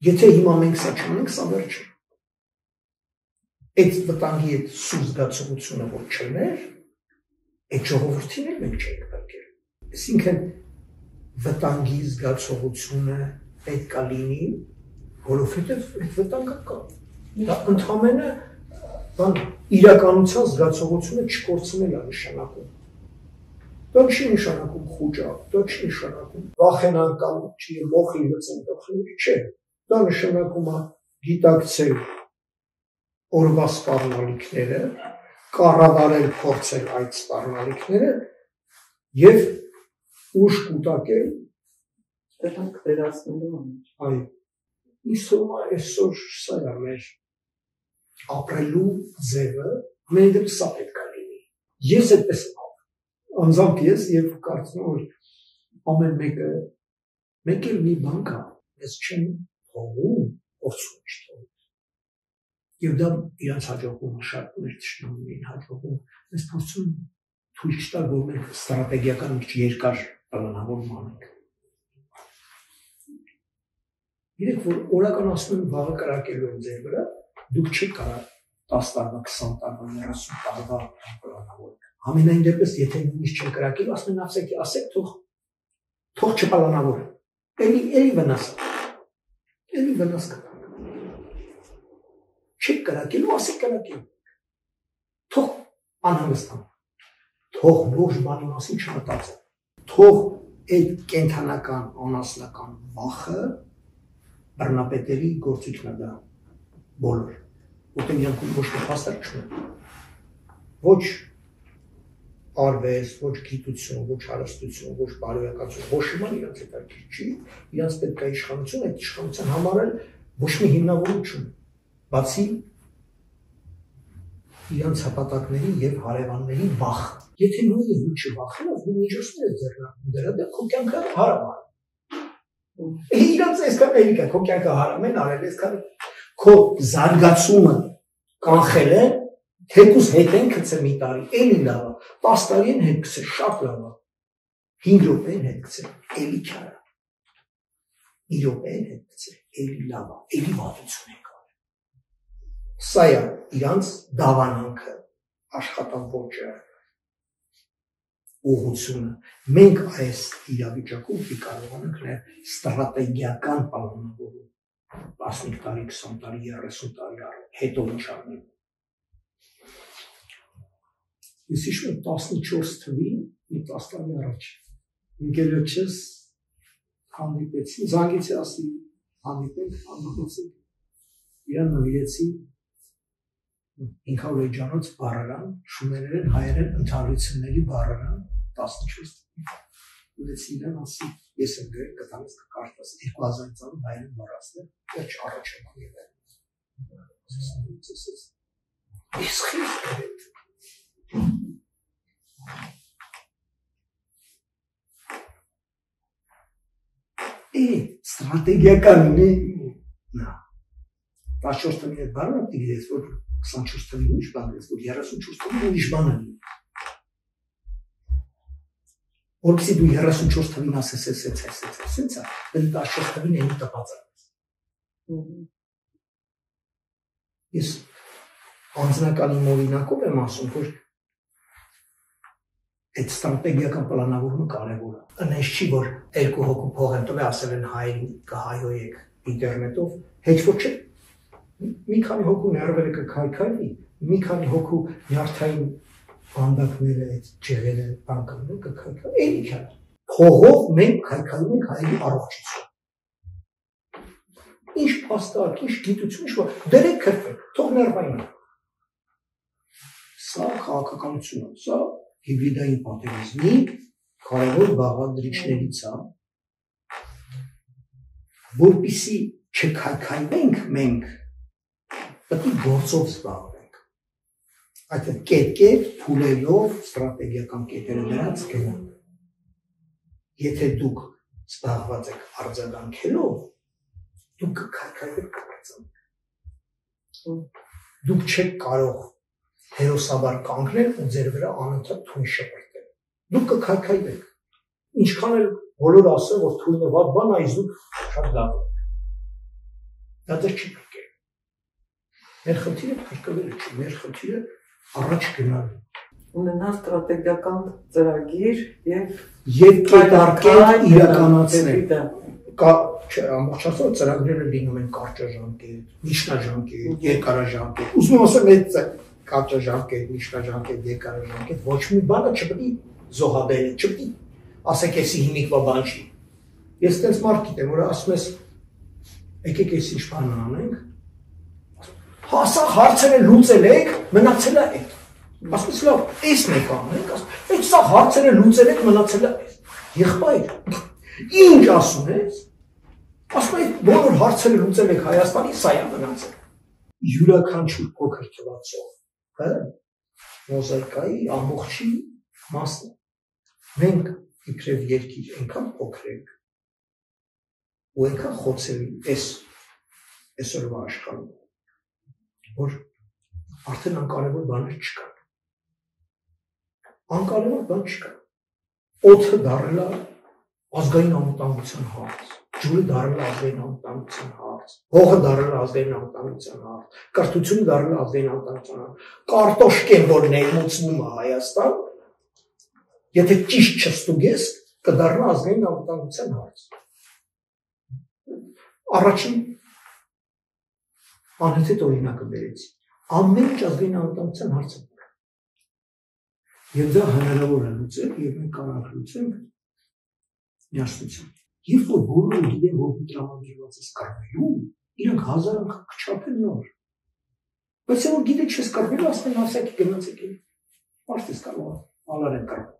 Եթե հիմա մենք սա չանենք, սա վերջն է։ այդ վտանգի այդ սուր զգացողությունը որ չլներ, այդ ժողովրդին էլ մենք չենք բերել։ Այսինքն վտանգի զգացողությունը պետք է լինի, որովհետև այդ վտանգը կա։ Դա ընդհանրապես բան իրականության զգացողությունը չկորցնել է նշանակում։ Դա չի նշանակում խոճապ, դա չի նշանակում վախենան կամ չի մոխի լծեն տխրի, չէ։ Դա նշանակում է գիտակցել օրվա սպառնալիքները, կառավարել, փորձել այդ սպառնալիքները եւ ուժ կուտակել դրանք վերացնելու համար։ Այո։ Իսկույն այսօր սա է մեր ապրելու ձևը, մենք սա պետք է լինի։ Ես այդպես եմ անձամբ ես եւ կարծում եմ որ ամեն մեկը մեկ էլ մի բան կա, ես չեմ թողում, փորձում չթողում։ Եվ դա իրանց հաջողվում է շատ մեր ճշտամին հաջողվում, ես փորձում թույլ չտալ որ մենք ստրատեգիական մի քիչ երկար պլանավորում անենք։ Իրեք որ օրականացնում վաղը կրակելու ձեր վրա, դուք չեք կարող 10 տարվա, 20 տարվա, 30 տարվա պլանավորել։ Ամենայն դեպս եթե նույնիսկ չեն կրակել, ասեն ասեք թող չպլանավոր։ Էլի վնաս կա։ Չեք կրակելու, ասեք կրակել։ Թող անհանգստան։ Թող ողջ բանի մասին չմտածեն։ Թող այդ կենթանական անասնական վախը բռնապետերի գործիքն է դա բոլոր։ Որտեղ իրանք ոչ մի փաստեր չունեն։ Ոչ արվեստ, ոչ գիտություն, ոչ հարստություն, ոչ բարոյականություն, ոչ իման իրանց հետաքրքիր չի, իրանց պետք է իշխանություն, այդ իշխանության համար էլ ոչ մի հիմնավորություն, բացի իրանց հպատակների եւ հարևանների վախ։ Եթե նույնը դու չվախենաս, դու միջոցներ ես ձեռնարկում, դրա դեպ քո կյանքը հարամ է։ Իրանց այսքան էլի կա, քո կյանքը հարամ են արել, այսքան քո զարգացումը կանխել է, թեկուզ հետ են գցել մի տարի, էլի լավ է, 10 տարի են հետ գցել, շատ լավ է, 5 րոպե են հետ գցել, էլի չար է, 2 րոպե են հետ գցել, էլի լավ է, էլի վատություն են կարել։ Սա է իրանց դավանանքը, աշխատանքոճը, ուղղությունը։ Մենք այս իրավիճակում կարող ենք նաև ստրատեգիական պլանավորում 15 տարի, 20 տարի, 30 տարի հետո ինչ անել։ Ես հիշում եմ 14 թվին, մի 10 տարի առաջ, ընկերոջս հանդիպեցի, զանգեցի ասի հանդիպենք, հանդիպեցի, իրան նվիրեցի 500 էջանոց բառարան, շուներեն, հայերեն ընդհանրությունների բառարան 14 թվին։ Ուզեցի իրան ասի, ես եմ գրել կտանից կկարտաս 2000 ծանոց հայերեն բառացներ, վերջ առաջ եմ անգևել։ Ես խիստ գրել։ Ստրատեգիական ունի, նա, 14 թվին էդ բառը տիրեց, որ 24 թվին ուրիշ բան ես, որ 34 թվին ուրիշ բան է։ Որպեսզի դու 34 թվին ասես, սենց է, բելի 14 թվին էնի տպած ես։ Ես անձնական իմ օրինակով եմ ասում, որ այդ ստրատեգիական պլանավորումը կարևոր է։ Այնպես չի, որ 2 հոգու փող են տվել, ասել են հայերին կհայոյեք ինտերնետով, հեչ որ չէ։ Մի քանի հոգու ներվել է կքայքայվի, մի քանի հոգու նյարդային բանդակները, այդ ջեղերը բանկանում կքայքայվի, էլի քան։ Փողով մենք քայքայում ենք հայերի առողջություն։ Ինչ փաստակ, ինչ գիտություն, ինչ որ դերեք քրտեք, թող ներվային։ Սա քաղաքականություն է, սա հիբրիդային պատերազմի կարևոր բաղադրիչներից է, որպեսզի չքայքայվենք մենք, պետք է գործով զբաղվենք։ Այդ կետ, փուլելով, ստրատեգիական կետերը դրանց գնան։ Եթե դուք զբաղված եք արձագանքելով, դուք կքայքայվեք կբարձանեք։ Դուք չեք կարող հերոսաբար կանգնել ու ձեր վրա անընդհատ թույն շպրտել։ Դուք կքայքայվեք։ Ինչքան էլ բոլորը ասեն, որ թույնը վատ բան է, իսկ դուք շատ լավ եք։ Դա դեռ չի պետք է։ Մեր խնդիրը փրկվելը չէ, մեր խնդիրը առաջ գնալը։ Ունենալ ստրատեգիական ծրագիր եւ կետարկել իրականացնել։ Կա չէ, ամբողջացող ծրագրերը լինում են կարճաժամկետ, միջնաժամկետ, երկարաժամկետ։ Ուզում եմ ասեմ, այդ կարճաժամկետ, միջնաժամկետ, երկարաժամկետ ոչ մի բանը չպետք է զոհաբերել, չպետք է ասեք, էսի հիմիկվա բան չի։ Ես տենց մարդ գիտեմ, որ ասում ես, եկեք էս ինչ բան անենք, հասա հարցերը լուծել եք, մնացել է այդ։ Ասում ես, լավ, էս մեկ անենք, այդ սա հարցերը լուծել եք, մնացել է այդ։ Եղբայր, ինչ ասում ես, ասում ես, բոլոր հարցերը լուծել եք Հայաստանի, սա է մնացել։ Յուրաքանչյուր փոքր թվացող, մոզաիկայի ամբողջի մասն է։ Մենք իբրև երկիր այնքան փոքր ենք, ու այնքան խոցելի այսօրվա աշխարհում, որ արդեն անկարևոր բաներ չկան։ Անկարևոր բան չկա։ Օդը դառել է ազգային անվտանգության հարց, ջուրը դառել է ազգային անվտանգության հարց, հողը դառել է ազգային անվտանգության հարց, կրթությունը դառել է ազգային անվտանգության հարց, կարտոշկեն, որ ներմուծվում է Հայաստան, եթե ճիշտ չստուգես, կդառնա ազգային անվտանգության հարց։ Առաջին անհետ օրինակը բերեցի։ Ամեն ինչ ազգային անվտանգության հարց է։ Եվ դա հնարավոր է լուծել, եւ մենք կարող լուծենք միասնությամբ։ Երբ որ բոլորը գիտեն, որ տրամադրված է կարգելու, իրանք հազար անգամ կչափեն նոր։ Բայց որ գիտեք չես կարգելու, ասեն ասեք գնացեք էլ։ Մարդես կարող է ալարեն կարգել։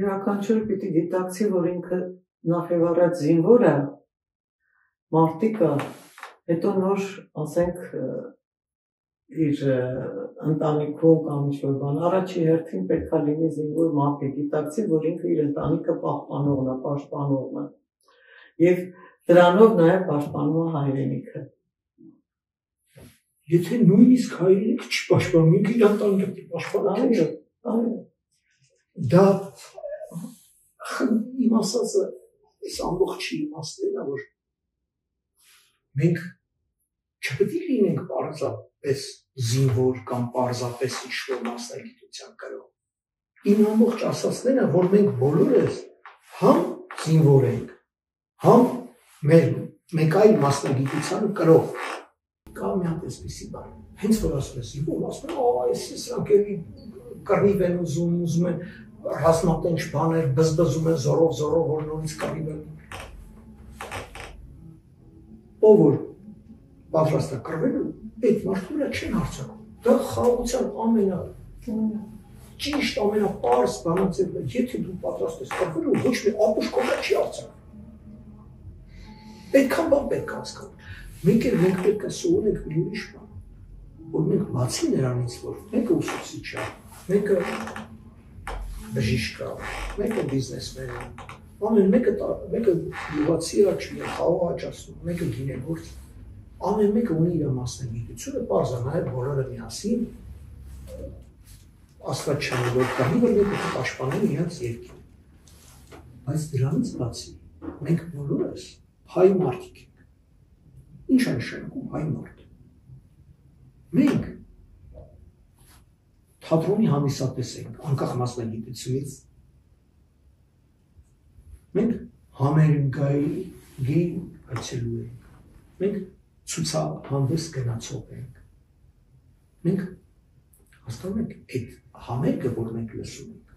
Յուրաքանչյուրը պիտի գիտակցի, որ ինքը նախ եւ առաջ զինվոր է, մարտիկը, հետո նոր, ասենք, իր ընտանիքում կամ ինչ-որ բան, առաջի հերթին պետք է լինի զինվոր մարդիկ, գիտակցի, որ ինքը իր ընտանիքը պահպանողն է, պաշտպանողն է, եւ դրանով նաեւ պաշտպանում է հայրենիքը։ Եթե նույնիսկ հայրենիքը չպաշտպանում, ինքը իր ընտանիքը պաշտպանում, այո, դա իմ ասածը այս ամբողջի իմաստն է, որ մենք չպետք է լինենք պարզապես զինվոր կամ պարզապես ինչ-որ մասնագիտության կրող։ Իմ ամբողջ ասածն է, որ մենք բոլորս համ զինվոր ենք, համ մեկ այլ մասնագիտության կրող։ Կա մի հատ այսպիսի բան։ Հենց որ ասում ես զինվոր, ասում են, այս սրանք էլի կռիվ են ուզում են ռազմատենչ բաներ, բզբզում են զորով, որ նորից կռիվ են։ Ով որ պատրաստ է կռվելու, այդ մարդու վրա չեն հարձակվում։ Դա խաղաղության ճիշտ ամենապարզ բանացել է, եթե դու պատրաստ ես կռվելու, ոչ մի ապուշ կողմը չի հարձակվում։ Այդքան բան պետք է հասկանալ։ Մենք պետք է սովորենք մի ուրիշ բան, որ մենք բացի նրանից, որ մեկը ուսուցիչ է, մեկը բժիշկ է, մեկը բիզնեսմեն է, ամեն մեկը յուղացի է, խաղող աճացնում, մեկը գինեգործ, ամեն մեկը ունի իր մասնագիտությունը, պարզ է նաև բոլորը միասին աստված չանի, որ կանի, որ մեկը պաշտպանում իրենց երկիրը։ Բայց դրանից բացի մենք բոլորս հայ մարդիկ ենք։ Ինչ է նշանակում հայ մարդ։ Մենք թատրոնի հանդիսատես ենք, անկախ մասնագիտությունից։ Մենք համերգայի այցելու ենք։ Մենք ցուցահանդես գնացող ենք։ Մենք հասկանում ենք այդ համերգը, որ մենք լսում ենք,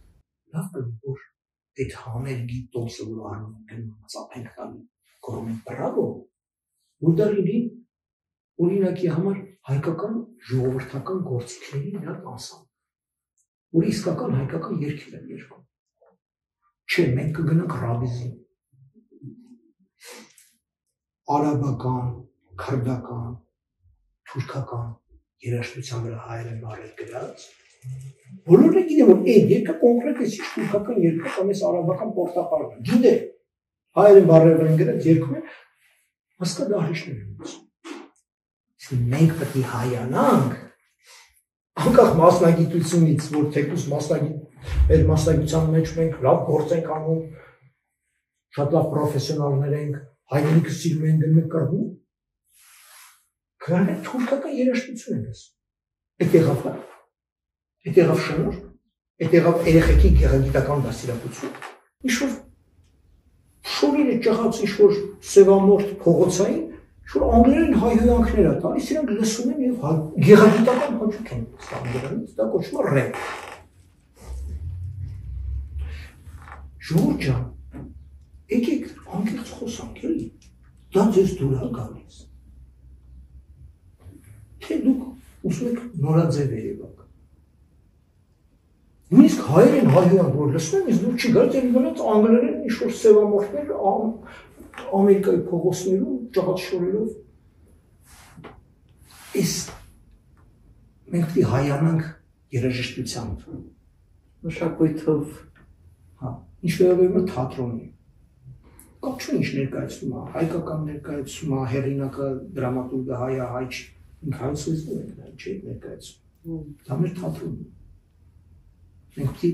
լավ կլինի, որ այդ համերգի տոմսը, որ անում ենք, ծափենք տալի, կորում ենք բրավո, որ դա լինի օրինակի համար հայկական ժողովրդական գործիքների իրար անսամբ, որ իսկական հայկական երգեր են երգում։ Չէ, մենք կգնանք ռաբիզին, արաբական, քրդական, թուրքական երաժշտության վրա հայերեն բառեր գրած, բոլորը գիտեն, որ այդ երգը կոնկրետ էսի թուրքական երգը կամ էս արաբական պորտապարն է, գիտեն, հայերեն բառեր վրա գրած երգում են, հասկա դահլիճներ են ուզում։ Մենք պետք է հայանանք, անկախ մասնագիտությունից, որ թեկուզ այդ մասնագիտության մեջ մենք լավ գործ ենք անում, շատ լավ պրոֆեսիոնալներ ենք, հայրենիքը սիրում են գնում կռվում, Քրանը թուրքական երաժշտություն է լսում։ Այդ եղավ հա։ Այդ եղավ շնորհ, այդ եղավ երեխեքի գեղագիտական դաստիարակություն։ Ինչ-որ շորին է ճղած ինչ-որ սևամորթ փողոցային, ինչ-որ անգլերեն հայհոյանքներ է տալիս, իրանք լսում են եւ գեղագիտական հաճույք են ստանում դրանից, դա կոչվում է ռեփ։ Ժողովուրդ ջան, եկեք անկեղծ խոսանք էլի, դա ձեզ դուր է գալիս։ Թե դուք ուզում եք նորաձև երևաք։ Նույնիսկ հայերեն հայհոյանք, որ լսում են, դուր չի գալիս, են գալիս անգլերեն ինչ-որ սևամորթներ Ամերիկայի փողոցներում ճղած շորերով։ Այս մենք պետք է հայանանք երաժշտությամբ, մշակույթով, հա, ինչ վերաբերում է թատրոնին։ Կապ չունի ինչ ներկայացնում է, հայկական ներկայացում է, հեղինակը դրամատուրգը հայ է, հայ չի, մենք հայոց լեզվով ենք նայում, չէ՞ ներկայացում։ Դա մեր թատրոնն է։ Մենք պետք է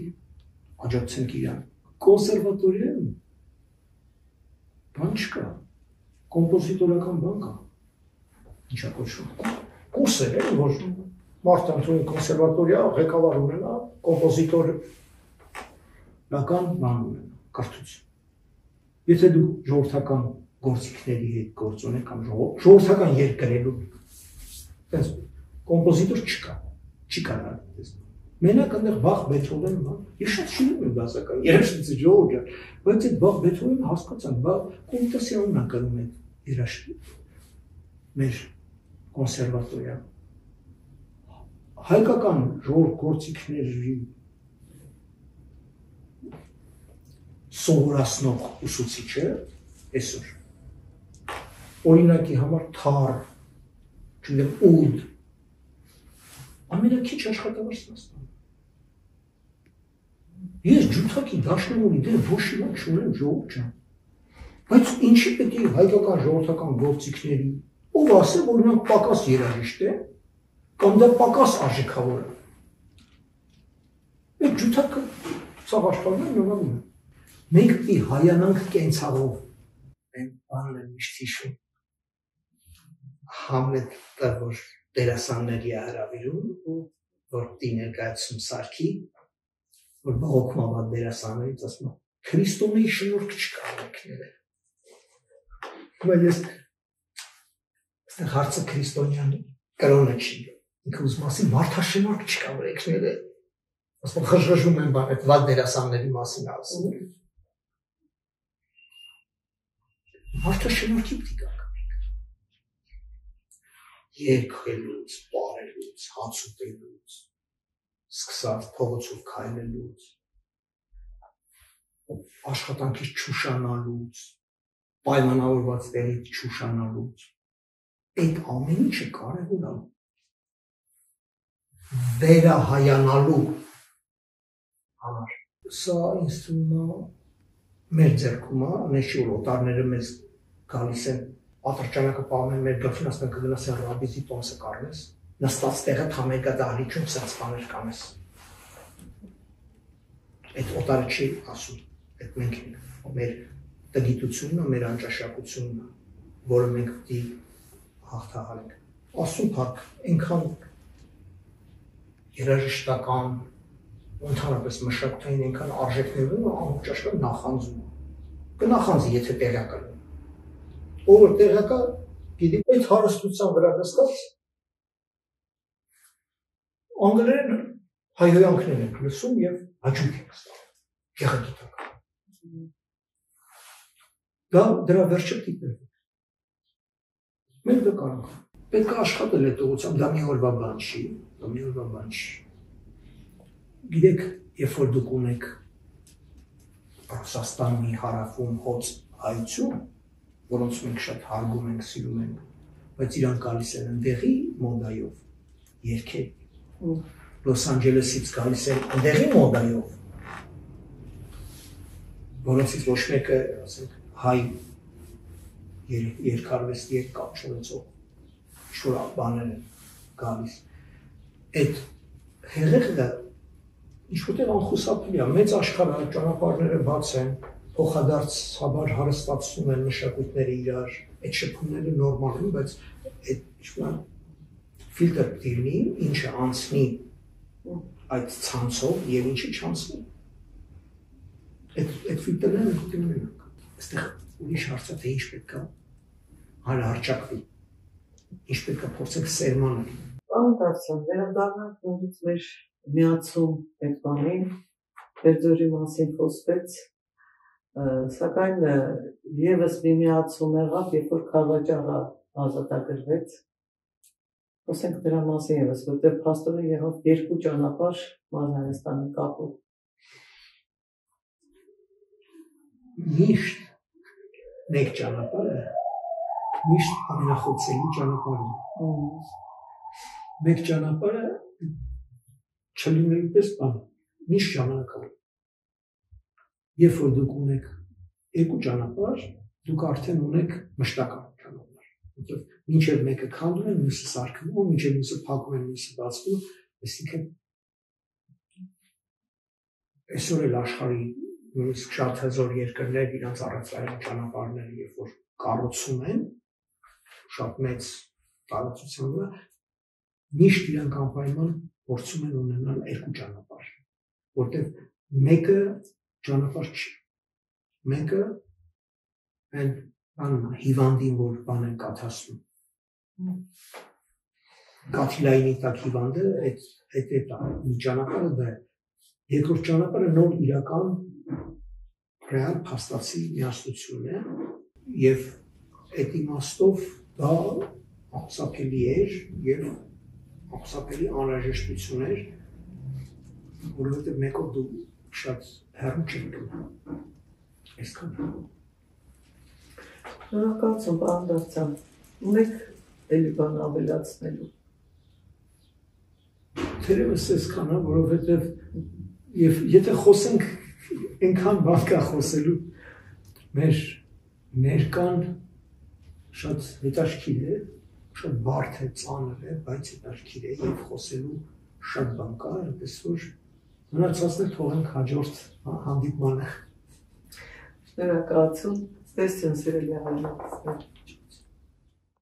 աջակցենք իրան։ Կոնսերվատորիայում բան չկա, կոմպոզիտորական բան կա, ինչա կոչվում, կուրսեր է, որ մարդ ընդունի կոնսերվատորիա, ղեկավար ունենա, կոմպոզիտորական բան ունենա, կրթություն։ Եթե դու ժողովրդական գործիքների հետ գործ ունեք կամ ժողովրդական երգ գրելու, տենց կոմպոզիտոր չկա, չի կարող տեսնել։ Մենակ այնտեղ Բախ, Բեթհովեն, ես շատ շուտ եմ դասական, երաժշտություն ժողովուրդ ջան, բայց այդ Բախ, Բեթհովենը հասկացանք, բա կոմպոզիտորն է կրում այդ երաժշտություն մեր կոնսերվատորիա։ Հայկական ժողովրդ գործիքների սովորացնող ուսուցիչը այսօր օրինակի համար թար, չգիտեմ ուդ, ամենաքիչ աշխատավարձն է ստանում։ Ես ջութակի դաշնամուրի դեր ոչ իրանք չունեմ ժողովուրդ ջան, բայց ինչի պետք է հայկական ժողովրդական գործիքների, ով ասել, որ նրանք պակաս երաժիշտ են, կամ դա պակաս արժեքավոր է։ Այդ ջութակը սաղ աշխարհում նորմալ է։ Մենք պետք է հայանանք կենցաղով։ Մենք բանն եմ միշտ հիշում։ Համլետը, որ դերասանների է հրավիրում, որ պետք է ներկայացում սարքի, որ բողոքմաբար դերասաններից ասում է, Քրիստոնեի շնորհք չկա եկները։ Բայց ես այստեղ հարցը քրիստոնյան կրոնը չի։ Ինքը ուզում ասի մարդաշնորհք չկա եկները։ Ասում խժժում են բան այդ վատ դերասանների մասին ասում։ Մարդաշնորհքի պետք է գանք։ Երգելուց, պարելուց, հաց ուտելուց, սկսած փողոցով քայլելուց, աշխատանքից չուշանալուց, պայմանավորված տեղից չուշանալուց, այդ ամեն ինչը կարևոր է վերահայանալու համար։ Սա ինձ թվում է մեր ձեռքում է, նշի որ օտարները մեզ գալիս են, ատրճանակը պահում են մեր գլխին, ասում են կգնաս են ռաբիզի տոմսը կարնես, նստած տեղը համերգա դահլիճում սենց բաներ կանես։ Այդ օտարը չի ասում, այդ մենք ենք, մեր տգիտությունն է, մեր անճաշակությունն է, որը մենք պետք է հաղթահարենք։ Ասում փառք, այնքան երաժշտական, ընդհանրապես մշակութային այնքան արժեքներում է անճաշակ նախանձում։ Կնախանձի, եթե տեղյակ է։ Ով որ տեղյակ է, գիտի այդ հարստության վրա նստած անգլերեն հայհոյանքներ ենք լսում և հաճույք ենք ստանում, գեղագիտական։ Դա դրա վերջը տիպեր։ Մենք դա կարող։ Պետք է աշխատել այդ ուղղությամբ, դա մի օրվա բան չի, դա մի օրվա բան չի։ Գիտեք, երբ որ դուք ունեք Ռուսաստանի հարավում հոծ հայություն, որոնց մենք շատ հարգում ենք, սիրում ենք, բայց իրանք գալիս են ընդեղի մոդայով, երգեր։ Լոս Անջելեսից գալիս են ընդեղի մոդայով, որոնցից ոչ մեկը, ասենք, հայ երկարվեստի հետ կապ չունեցող ինչ-որ բաներ են գալիս։ Այդ հեղեղը ինչ-որտեղ անխուսափելի է, մեծ աշխարհը ճանապարհները բաց են, փոխադարձաբար հարստացնում են մշակույթները իրար, այդ շփումները նորմալ են, բայց այդ ֆիլտր դիրնի, ինչը անցնի այդ ցանցով եւ ինչը չանցնի։ Այդ ֆիլտրներն են գտնում ենք։ Այստեղ ուրիշ հարցը թե ինչ պետք է հարճակվի։ Ինչ պետք է փորձենք սերմանել։ Պարոն Դավթյան, վերադառնանք նորից մեր միացում այդ բանին, Բերձորի մասին խոսվեց, սակայն եւս մի միացում եղավ, երբ որ Քարվաճառը ազատագրվեց։ Խոսենք դրա մասին եւս, որտեղ փաստորեն եղավ երկու ճանապարհ Մարզահայաստանի կապով։ Միշտ մեկ ճանապարհը միշտ ամենախոցելի ճանապարհն է։ Մեկ ճանապարհը չլինելու պես բան, միշտ ժամանակ է։ Երբ որ դուք ունեք երկու ճանապարհ, դուք արդեն ունեք մշտական ճանապարհ։ Որտեղ մինչև մեկը քանդում են, մյուսը սարքվում, մինչև մյուսը փակում են, մյուսը բացվում, այսինքն այսօր էլ աշխարհի շատ հզոր երկրներ իրանց առևտրային ճանապարհները երբ որ կառուցում են շատ մեծ տարածության վրա միշտ իրանք անպայման փորձում են ունենալ երկու ճանապարհ որտեղ մեկը ճանապարհ չի մեկը այն հիվանդին որ բան են կաթացնում կաթիլայինի տակ հիվանդը այդ մի ճանապարհը դա է երկրորդ ճանապարհը նոր իրական ռեալ փաստացի միասնություն է եւ այդ իմաստով դա աղսափելի էր եւ աղսափելի անհրաժեշտություն էր որովհետեւ մեկով դու շատ հեռու չես գնում այսքան շնորհակալություն պարոն Դավթյան ունեք էլի բան ավելացնելու թերևս այսքան է որովհետեւ եւ եթե խոսենք այնքան բան կա խոսելու մեր ներկան շատ հետաքրքիր է շատ բարդ է ծանր է բայց հետաքրքիր է եւ խոսելու շատ բան կա այնպես որ մնացածը թողենք հաջորդ հանդիպմանը շնորհակալություն տեսություն սիրելի հայրենիք